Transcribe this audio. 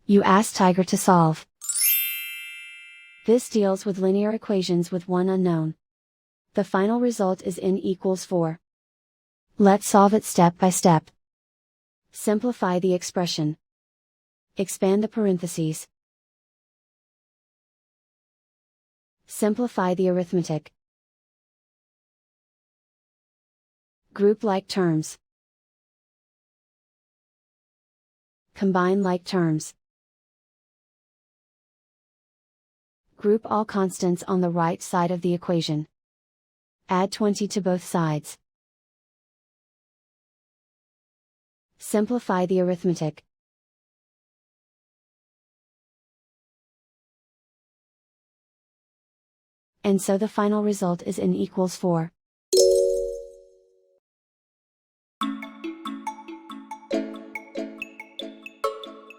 You ask Tiger to solve. This deals with linear equations with one unknown. The final result is n=4. Let's solve it step by step. Simplify the expression. Expand the parentheses. Simplify the arithmetic. Group like terms. Combine like terms. Group all constants on the right side of the equation. Add 20 to both sides. Simplify the arithmetic. And so the final result is n=4.